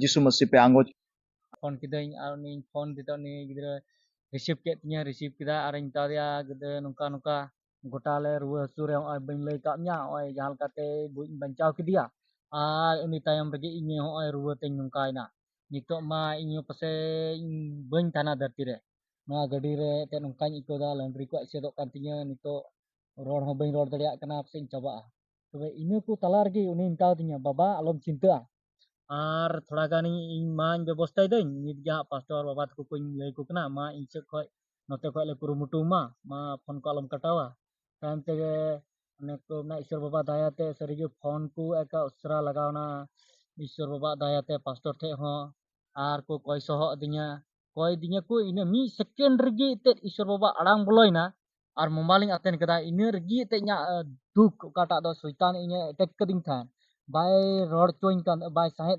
Jisu Masih pe anggo phone kidain ar ni phone dito ni gidra receive ket nya receive kida ar ing taria gede nungka nungka gota le ruwa hasu re oi bain lay kap nya oi jahal kate buin bancau ke dia uni tayam rege inye oi ruwa teng nungka ina nitok ma inyo pase bain tanah darti re na gadi re te nungka iko da laundry ko sedok kantinya nitok ror ho bain ror daria kana pase coba tobe ina ku talar gi uni intau tinya baba alom cinta ar थोड़ा गानी इन मान व्यवस्था दई नित जा pastor बाबा को कोई लई को कना मा इंसे खय नोते खय ले कुरुमुटु मा फोन को आलम कटावा तान ते ने को ना ईश्वर बाबा दया ते सरीगे फोन को एका उसरा लगावना ईश्वर बाबा दया ते पास्टर थे हो आर को कोई सह दिnya को ine mi second regi te Ishwar Baba अड़ांग बोलोइना ar momaling aten kada ine regi te nya duk kata do sultan ine tek keding than bai ror choin kan bai sahet